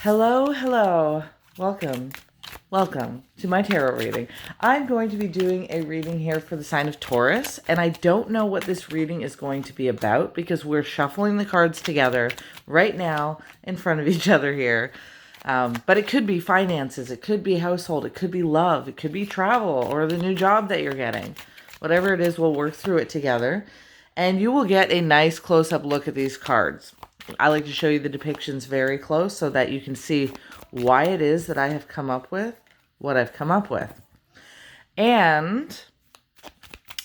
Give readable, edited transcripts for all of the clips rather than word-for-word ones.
Hello, hello. Welcome. Welcome to my tarot reading. I'm going to be doing a reading here for the sign of Taurus, and I don't know what this reading is going to be about because we're shuffling the cards together right now in front of each other here. But it could be finances, it could be household, it could be love, it could be travel, or the new job that you're getting. Whatever it is, we'll work through it together, and you will get a nice close-up look at these cards. I like to show you the depictions very close so that you can see why it is that I have come up with what I've come up with. And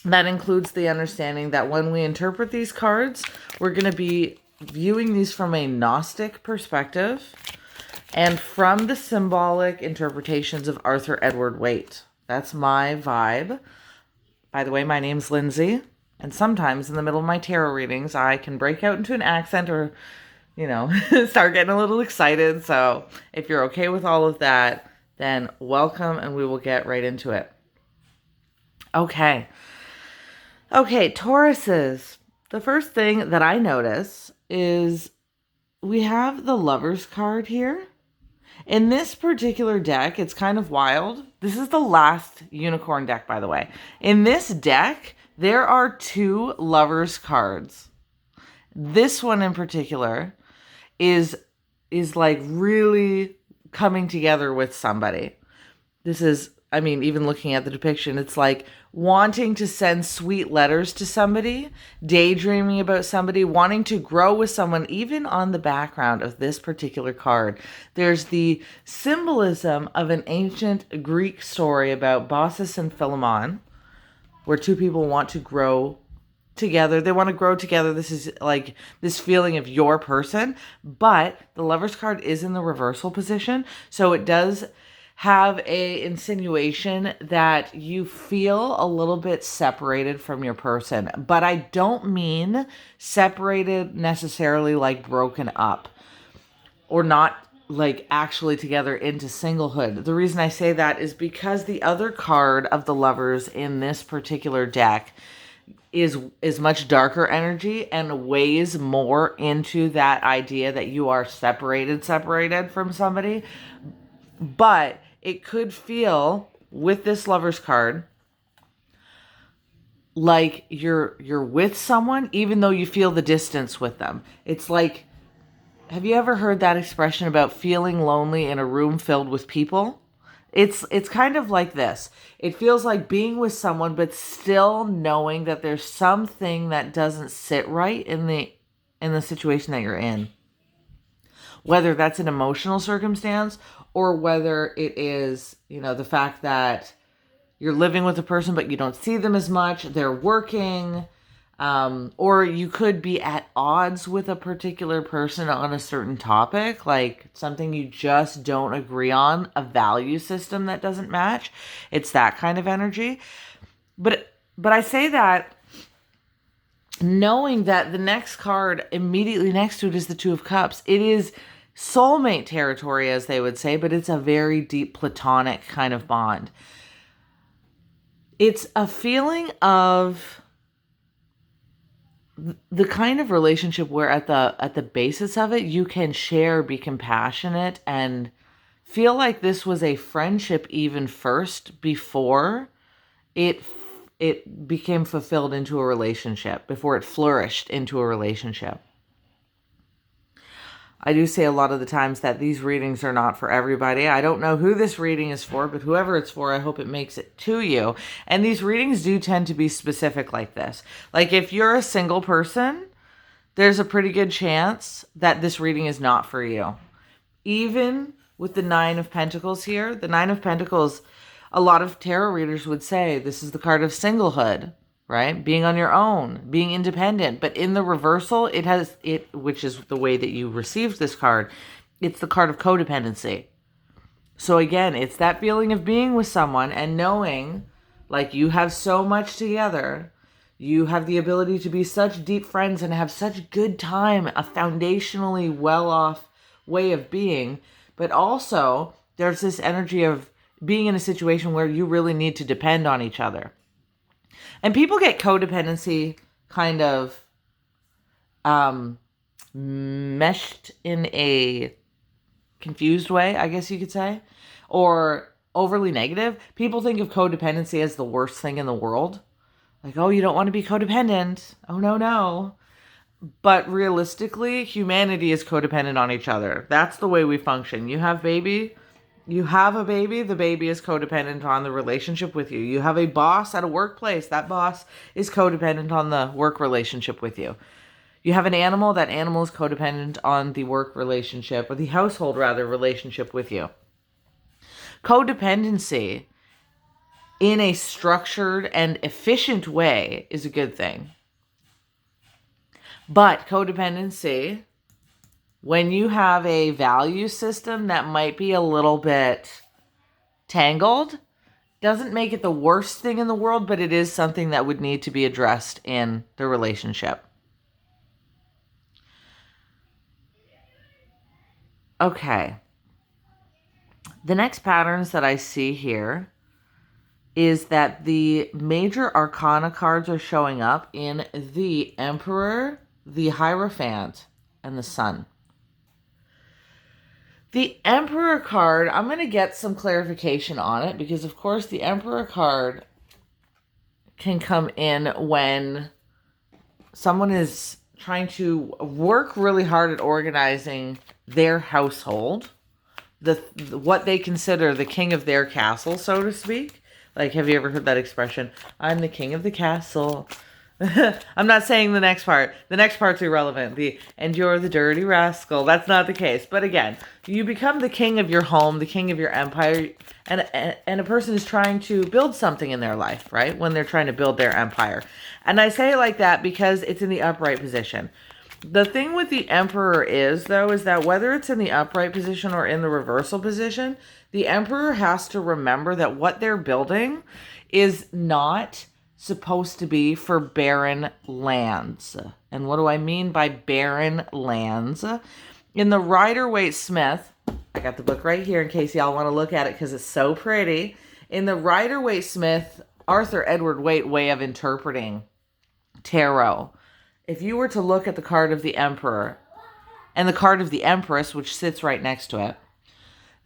that includes the understanding that when we interpret these cards, we're going to be viewing these from a Gnostic perspective and from the symbolic interpretations of Arthur Edward Waite. That's my vibe. By the way, my name's Lindsay. And sometimes in the middle of my tarot readings, I can break out into an accent or, start getting a little excited. So if you're okay with all of that, then welcome and we will get right into it. Okay, Tauruses. The first thing that I notice is we have the Lovers card here. In this particular deck, it's kind of wild. This is the last unicorn deck, by the way. In this deck, there are two Lovers cards. This one in particular is like really coming together with somebody. This is, even looking at the depiction, it's like wanting to send sweet letters to somebody, daydreaming about somebody, wanting to grow with someone. Even on the background of this particular card, there's the symbolism of an ancient Greek story about Baucis and Philemon, where two people want to grow together. They want to grow together. This is like this feeling of your person, but the Lovers card is in the reversal position. So it does have a insinuation that you feel a little bit separated from your person, but I don't mean separated necessarily like broken up or not like actually together into singlehood. The reason I say that is because the other card of the Lovers in this particular deck is much darker energy and weighs more into that idea that you are separated from somebody. But it could feel with this Lovers card like you're with someone even though you feel the distance with them. It's like, have you ever heard that expression about feeling lonely in a room filled with people? It's kind of like this. It feels like being with someone but still knowing that there's something that doesn't sit right in the situation that you're in. Whether that's an emotional circumstance or whether it is, the fact that you're living with a person but you don't see them as much, they're working, or you could be at odds with a particular person on a certain topic, like something you just don't agree on, a value system that doesn't match. It's that kind of energy. But I say that knowing that the next card immediately next to it is the Two of Cups. It is soulmate territory, as they would say, but it's a very deep platonic kind of bond. It's a feeling of the kind of relationship where at the basis of it, you can share, be compassionate, and feel like this was a friendship even first before it became fulfilled into a relationship, before it flourished into a relationship. I do say a lot of the times that these readings are not for everybody. I don't know who this reading is for, but whoever it's for, I hope it makes it to you. And these readings do tend to be specific like this. Like if you're a single person, there's a pretty good chance that this reading is not for you. Even with the Nine of Pentacles here, the Nine of Pentacles, a lot of tarot readers would say this is the card of singlehood, right? Being on your own, being independent. But in the reversal, which is the way that you received this card, it's the card of codependency. So again, it's that feeling of being with someone and knowing like you have so much together. You have the ability to be such deep friends and have such good time, a foundationally well-off way of being. But also, there's this energy of being in a situation where you really need to depend on each other. And people get codependency kind of meshed in a confused way, I guess you could say, or overly negative. People think of codependency as the worst thing in the world. Like, oh, you don't want to be codependent. Oh, no, no. But realistically, humanity is codependent on each other. That's the way we function. You have a baby, the baby is codependent on the relationship with you. You have a boss at a workplace, that boss is codependent on the work relationship with you. You have an animal, that animal is codependent on the work relationship, or the household, rather, relationship with you. Codependency in a structured and efficient way is a good thing. But codependency, when you have a value system that might be a little bit tangled, doesn't make it the worst thing in the world, but it is something that would need to be addressed in the relationship. Okay. The next patterns that I see here is that the major arcana cards are showing up in the Emperor, the Hierophant, and the Sun. The Emperor card, I'm going to get some clarification on it because, of course, the Emperor card can come in when someone is trying to work really hard at organizing their household, what they consider the king of their castle, so to speak. Like, have you ever heard that expression? I'm the king of the castle. I'm not saying the next part. The next part's irrelevant. And you're the dirty rascal. That's not the case. But again, you become the king of your home, the king of your empire, and a person is trying to build something in their life, right? When they're trying to build their empire. And I say it like that because it's in the upright position. The thing with the Emperor is, though, is that whether it's in the upright position or in the reversal position, the Emperor has to remember that what they're building is not supposed to be for barren lands. And what do I mean by barren lands? In the Rider-Waite-Smith, I got the book right here in case y'all want to look at it because it's so pretty. In the Rider-Waite-Smith, Arthur Edward Waite way of interpreting tarot, if you were to look at the card of the Emperor and the card of the Empress, which sits right next to it,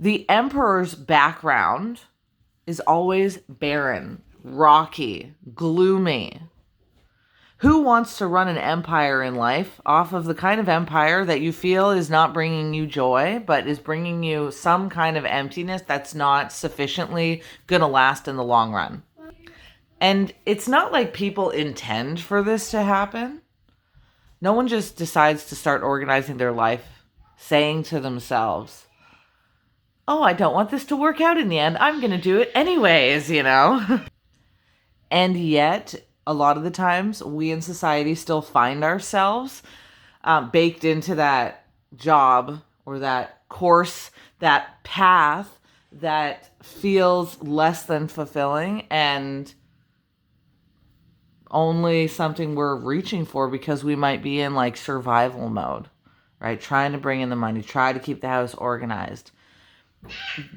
the Emperor's background is always barren, rocky, gloomy. Who wants to run an empire in life off of the kind of empire that you feel is not bringing you joy, but is bringing you some kind of emptiness that's not sufficiently going to last in the long run? And it's not like people intend for this to happen. No one just decides to start organizing their life saying to themselves, oh, I don't want this to work out in the end. I'm going to do it anyways, you know? And yet, a lot of the times, we in society still find ourselves baked into that job or that course, that path that feels less than fulfilling and only something we're reaching for because we might be in like survival mode, right? Trying to bring in the money, try to keep the house organized,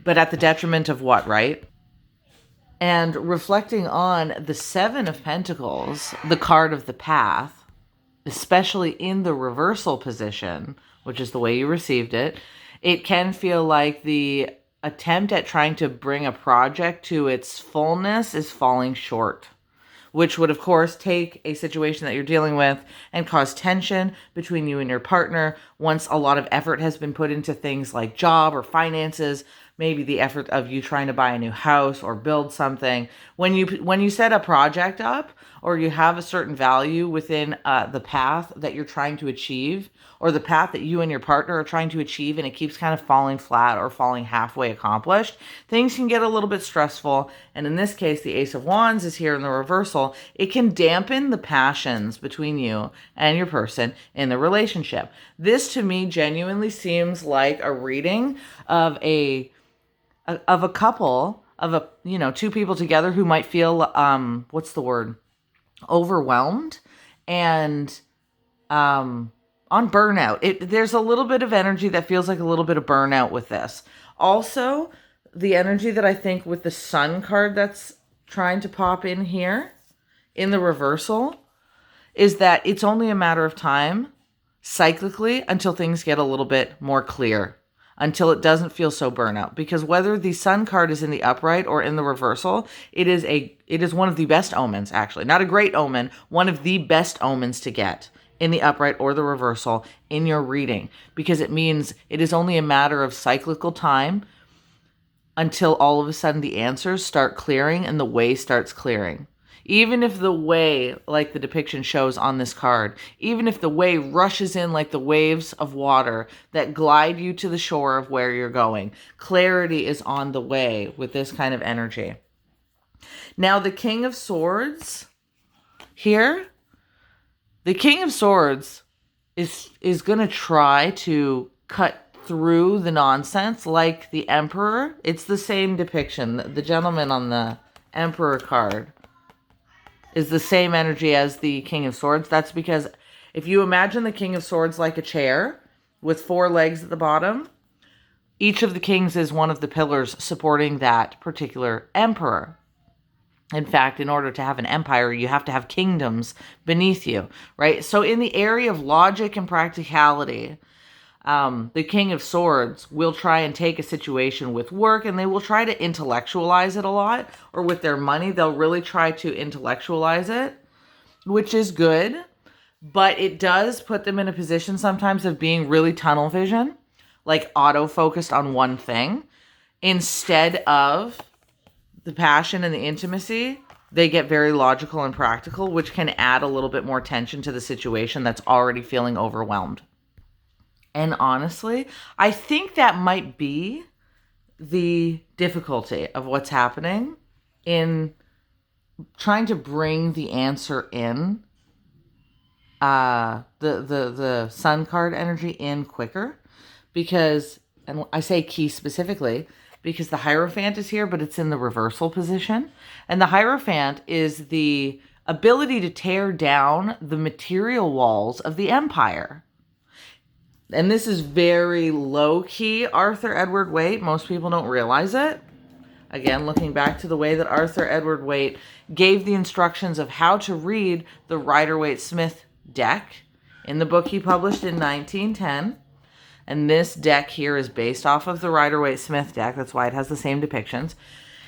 but at the detriment of what, right? And reflecting on the Seven of Pentacles, the card of the path, especially in the reversal position, which is the way you received it, it can feel like the attempt at trying to bring a project to its fullness is falling short, which would, of course, take a situation that you're dealing with and cause tension between you and your partner once a lot of effort has been put into things like job or finances, maybe the effort of you trying to buy a new house or build something. When you set a project up or you have a certain value within the path that you're trying to achieve or the path that you and your partner are trying to achieve and it keeps kind of falling flat or falling halfway accomplished, things can get a little bit stressful. And in this case, the Ace of Wands is here in the reversal. It can dampen the passions between you and your person in the relationship. This to me genuinely seems like a reading of a couple, of two people together who might feel what's the word, overwhelmed and on burnout. There's a little bit of energy that feels like a little bit of burnout with this. Also, the energy that I think with the Sun card that's trying to pop in here in the reversal is that it's only a matter of time cyclically until things get a little bit more clear, until it doesn't feel so burnout. Because whether the Sun card is in the upright or in the reversal, it is one of the best omens, actually. Not a great omen, one of the best omens to get in the upright or the reversal in your reading, because it means it is only a matter of cyclical time until all of a sudden the answers start clearing and the way starts clearing. Even if the way, like the depiction shows on this card, even if the way rushes in like the waves of water that glide you to the shore of where you're going, clarity is on the way with this kind of energy. Now, the King of Swords here, the King of Swords is going to try to cut through the nonsense like the Emperor. It's the same depiction. The gentleman on the Emperor card is the same energy as the King of Swords. That's because if you imagine the King of Swords like a chair with 4 legs at the bottom, each of the kings is one of the pillars supporting that particular emperor. In fact, in order to have an empire, you have to have kingdoms beneath you, right? So in the area of logic and practicality, the King of Swords will try and take a situation with work, and they will try to intellectualize it a lot, or with their money, they'll really try to intellectualize it, which is good, but it does put them in a position sometimes of being really tunnel vision, like auto-focused on one thing, instead of the passion and the intimacy. They get very logical and practical, which can add a little bit more tension to the situation that's already feeling overwhelmed. And honestly, I think that might be the difficulty of what's happening in trying to bring the answer in, the Sun card energy in quicker, because, and I say key specifically, because the Hierophant is here, but it's in the reversal position. And the Hierophant is the ability to tear down the material walls of the empire. And this is very low-key Arthur Edward Waite. Most people don't realize it. Again, looking back to the way that Arthur Edward Waite gave the instructions of how to read the Rider-Waite-Smith deck in the book he published in 1910. And this deck here is based off of the Rider-Waite-Smith deck. That's why it has the same depictions.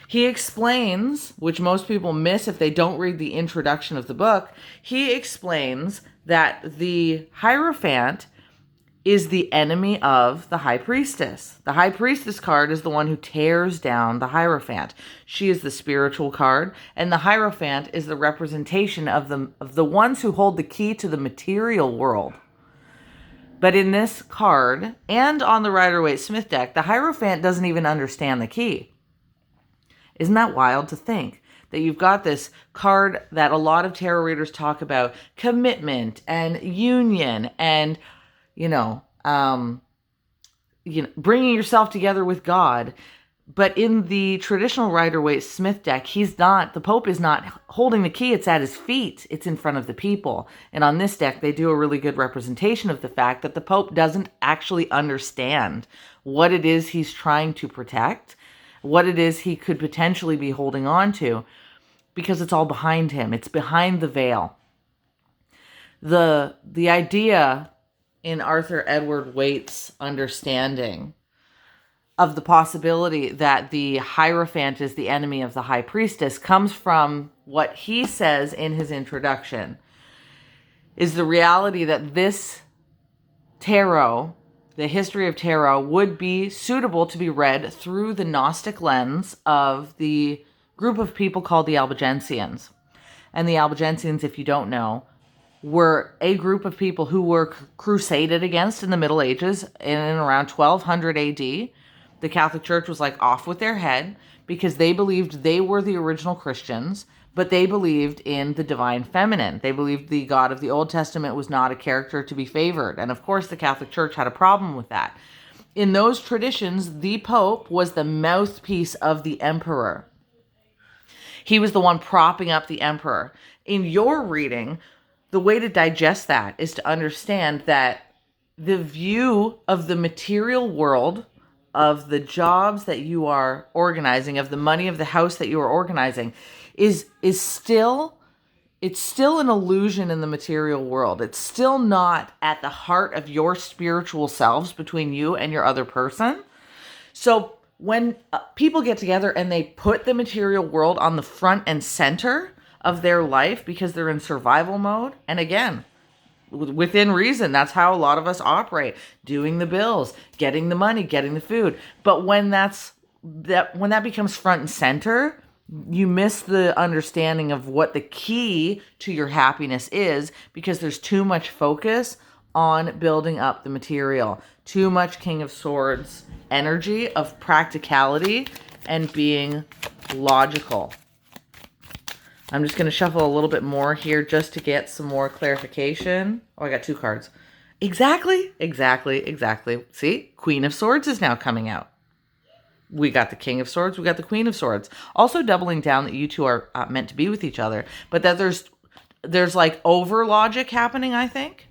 He explains, which most people miss if they don't read the introduction of the book, he explains that the Hierophant is the enemy of the High Priestess. The High Priestess card is the one who tears down the Hierophant. She is the spiritual card, and the Hierophant is the representation of the ones who hold the key to the material world. But in this card, and on the Rider-Waite-Smith deck, the Hierophant doesn't even understand the key. Isn't that wild to think? That you've got this card that a lot of tarot readers talk about, commitment and union and bringing yourself together with God. But in the traditional Rider-Waite-Smith deck, the Pope is not holding the key. It's at his feet. It's in front of the people. And on this deck, they do a really good representation of the fact that the Pope doesn't actually understand what it is he's trying to protect, what it is he could potentially be holding on to, because it's all behind him. It's behind the veil. The idea in Arthur Edward Waite's understanding of the possibility that the Hierophant is the enemy of the High Priestess comes from what he says in his introduction, is the reality that this tarot, the history of tarot, would be suitable to be read through the Gnostic lens of the group of people called the Albigensians. And the Albigensians, if you don't know, were a group of people who were crusaded against in the Middle Ages in around 1200 AD. The Catholic Church was like off with their head because they believed they were the original Christians, but they believed in the divine feminine. They believed the God of the Old Testament was not a character to be favored. And of course, the Catholic Church had a problem with that. In those traditions, the Pope was the mouthpiece of the emperor. He was the one propping up the emperor. In your reading, the way to digest that is to understand that the view of the material world, of the jobs that you are organizing, of the money of the house that you are organizing, is still it's still an illusion in the material world. It's still not at the heart of your spiritual selves between you and your other person. So when people get together and they put the material world on the front and center of their life because they're in survival mode, and again, within reason, that's how a lot of us operate, doing the bills, getting the money, getting the food. But when that becomes front and center, you miss the understanding of what the key to your happiness is, because there's too much focus on building up the material, too much King of Swords energy of practicality and being logical. I'm just going to shuffle a little bit more here just to get some more clarification. Oh, I got 2 cards. Exactly. See, Queen of Swords is now coming out. We got the King of Swords. We got the Queen of Swords. Also doubling down that you two are meant to be with each other. But that there's like over logic happening, I think.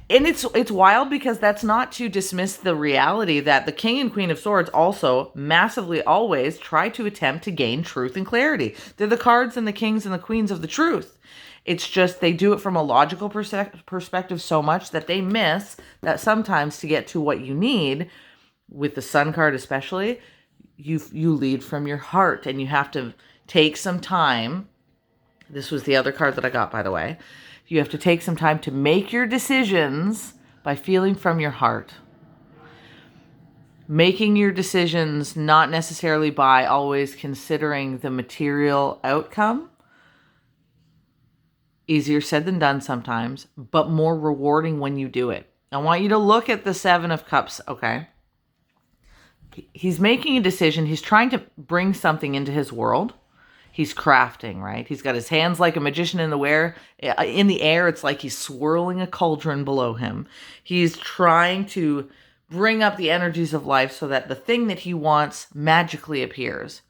And it's wild because that's not to dismiss the reality that the King and Queen of Swords also massively always try to attempt to gain truth and clarity. They're the cards and the kings and the queens of the truth. It's just they do it from a logical perspective so much that they miss that sometimes to get to what you need, with the Sun card especially, you lead from your heart, and you have to take some time. This was the other card that I got, by the way. You have to take some time to make your decisions by feeling from your heart. Making your decisions not necessarily by always considering the material outcome. Easier said than done sometimes, but more rewarding when you do it. I want you to look at the 7 of Cups, okay? He's making a decision. He's trying to bring something into his world. He's crafting, right? He's got his hands like a magician in the air. It's like he's swirling a cauldron below him. He's trying to bring up the energies of life so that the thing that he wants magically appears.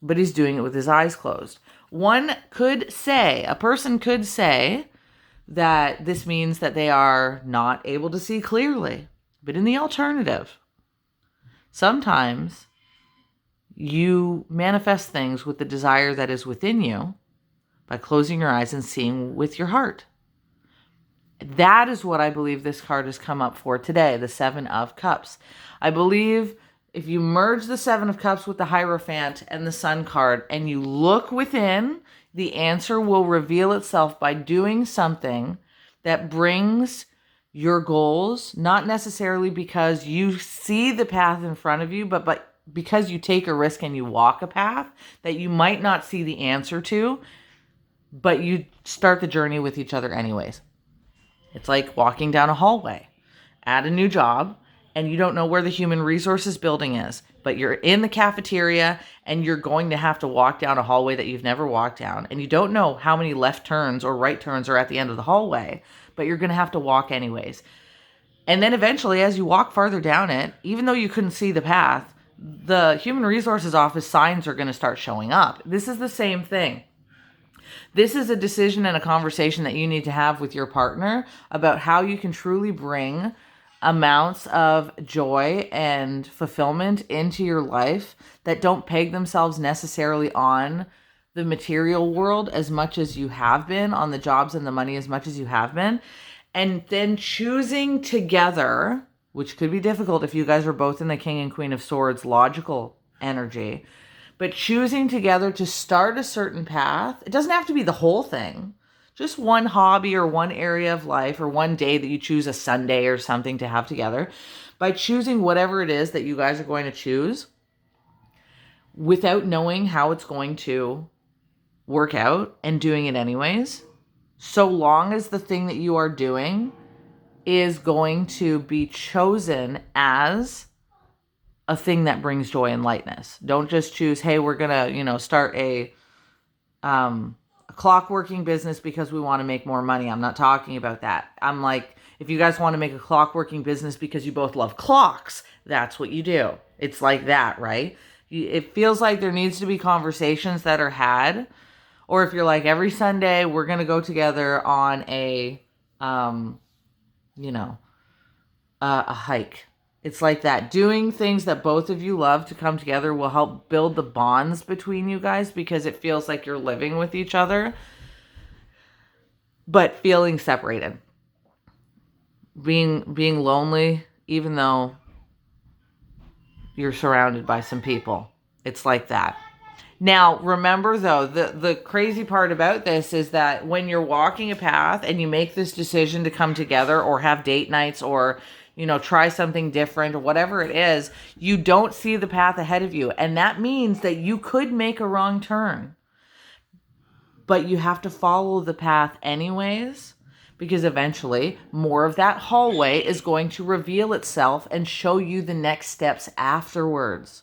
But he's doing it with his eyes closed. A person could say that this means that they are not able to see clearly. But in the alternative, sometimes you manifest things with the desire that is within you by closing your eyes and seeing with your heart. That is what I believe this card has come up for today, the 7 of Cups. I believe if you merge the 7 of Cups with the Hierophant and the Sun card and you look within, the answer will reveal itself by doing something that brings your goals, not necessarily because you see the path in front of you, but because you take a risk and you walk a path that you might not see the answer to, but you start the journey with each other anyways. It's like walking down a hallway at a new job and you don't know where the human resources building is, but you're in the cafeteria and you're going to have to walk down a hallway that you've never walked down. And you don't know how many left turns or right turns are at the end of the hallway, but you're going to have to walk anyways. And then eventually, as you walk farther down it, even though you couldn't see the path, the human resources office signs are going to start showing up. This is the same thing. This is a decision and a conversation that you need to have with your partner about how you can truly bring amounts of joy and fulfillment into your life that don't peg themselves necessarily on the material world as much as you have been, on the jobs and the money as much as you have been, and then choosing together, which could be difficult if you guys are both in the King and Queen of Swords logical energy, but choosing together to start a certain path. It doesn't have to be the whole thing. Just one hobby or one area of life or one day that you choose, a Sunday or something to have together. By choosing whatever it is that you guys are going to choose without knowing how it's going to work out and doing it anyways, so long as the thing that you are doing is going to be chosen as a thing that brings joy and lightness. Don't just choose, hey, we're going to, start a clockworking business because we want to make more money. I'm not talking about that. I'm like, if you guys want to make a clockworking business because you both love clocks, that's what you do. It's like that, right? It feels like there needs to be conversations that are had. Or if you're like, every Sunday, we're going to go together on a hike. It's like that. Doing things that both of you love to come together will help build the bonds between you guys because it feels like you're living with each other. but feeling separated, being lonely, even though you're surrounded by some people. It's like that. Now, remember though, the crazy part about this is that when you're walking a path and you make this decision to come together or have date nights or, try something different or whatever it is, you don't see the path ahead of you. And that means that you could make a wrong turn, but you have to follow the path anyways, because eventually more of that hallway is going to reveal itself and show you the next steps afterwards.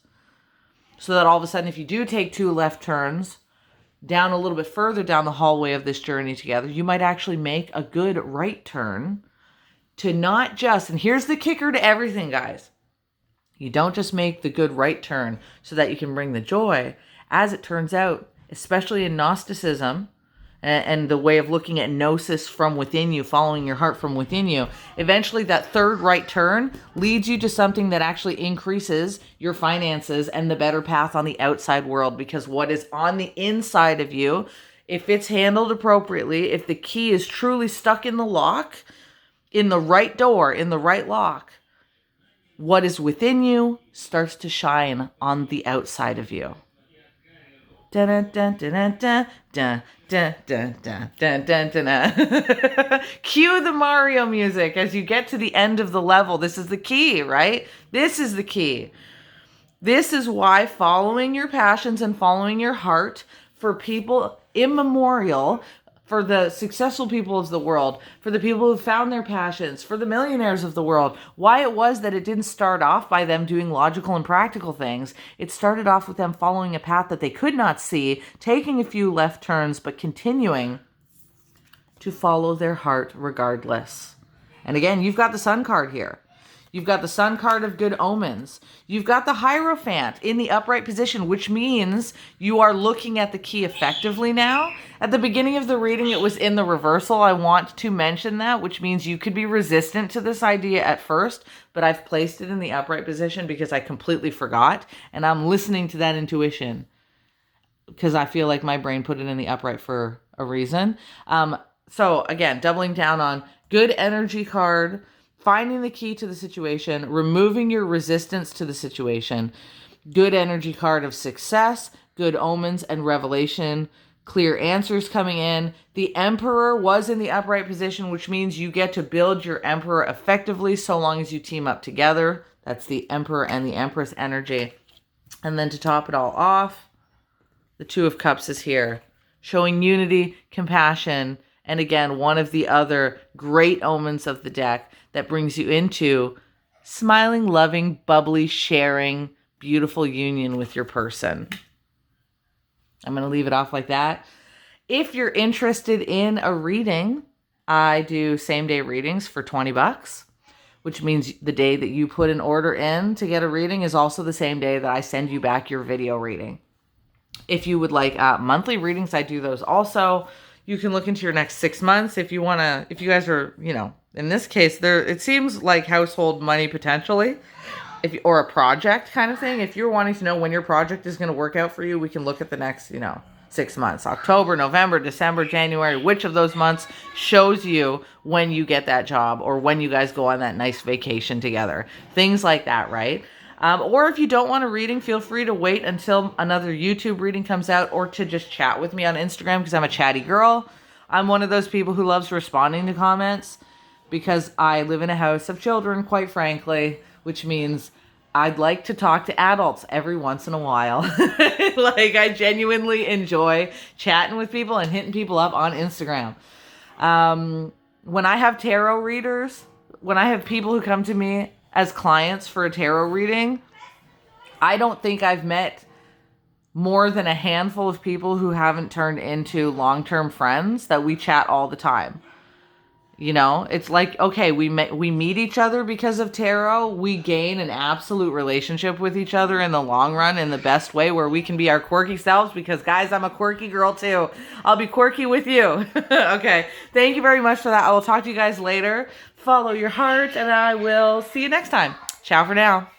So that all of a sudden, if you do take 2 left turns down a little bit further down the hallway of this journey together, you might actually make a good right turn to not just, and here's the kicker to everything, guys. You don't just make the good right turn so that you can bring the joy. As it turns out, especially in Gnosticism, and the way of looking at gnosis from within you, following your heart from within you, eventually that third right turn leads you to something that actually increases your finances and the better path on the outside world. Because what is on the inside of you, if it's handled appropriately, if the key is truly stuck in the lock, in the right door, in the right lock, what is within you starts to shine on the outside of you. Dun, dun, dun, dun, dun, dun, dun, dun, dun, dun, dun, dun. Cue the Mario music as you get to the end of the level. This is the key, right? This is the key. This is why following your passions and following your heart for people immemorial, for the successful people of the world, for the people who found their passions, for the millionaires of the world, why it was that it didn't start off by them doing logical and practical things. It started off with them following a path that they could not see, taking a few left turns, but continuing to follow their heart regardless. And again, you've got the Sun card here. You've got the Sun card of good omens. You've got the Hierophant in the upright position, which means you are looking at the key effectively now. At the beginning of the reading, it was in the reversal. I want to mention that, which means you could be resistant to this idea at first, but I've placed it in the upright position because I completely forgot, and I'm listening to that intuition because I feel like my brain put it in the upright for a reason. So again, doubling down on good energy card, finding the key to the situation, removing your resistance to the situation, good energy card of success, good omens and revelation, clear answers coming in. The Emperor was in the upright position, which means you get to build your Emperor effectively so long as you team up together. That's the Emperor and the Empress energy. And then to top it all off, the Two of Cups is here, showing unity, compassion, and again, one of the other great omens of the deck that brings you into smiling, loving, bubbly, sharing, beautiful union with your person. I'm going to leave it off like that. If you're interested in a reading, I do same-day readings for $20, which means the day that you put an order in to get a reading is also the same day that I send you back your video reading. If you would like monthly readings, I do those also. You can look into your next 6 months if you want to, if you guys are, in this case, it seems like household money potentially, or a project kind of thing. If you're wanting to know when your project is going to work out for you, we can look at the next, 6 months, October, November, December, January, which of those months shows you when you get that job or when you guys go on that nice vacation together, things like that, right? Or if you don't want a reading, feel free to wait until another YouTube reading comes out or to just chat with me on Instagram because I'm a chatty girl. I'm one of those people who loves responding to comments because I live in a house of children, quite frankly, which means I'd like to talk to adults every once in a while. Like, I genuinely enjoy chatting with people and hitting people up on Instagram. When I have tarot readers, when I have people who come to me as clients for a tarot reading, I don't think I've met more than a handful of people who haven't turned into long-term friends that we chat all the time. It's like, okay, we meet each other because of tarot. We gain an absolute relationship with each other in the long run in the best way where we can be our quirky selves because, guys, I'm a quirky girl too. I'll be quirky with you. Okay, thank you very much for that. I will talk to you guys later. Follow your heart, and I will see you next time. Ciao for now.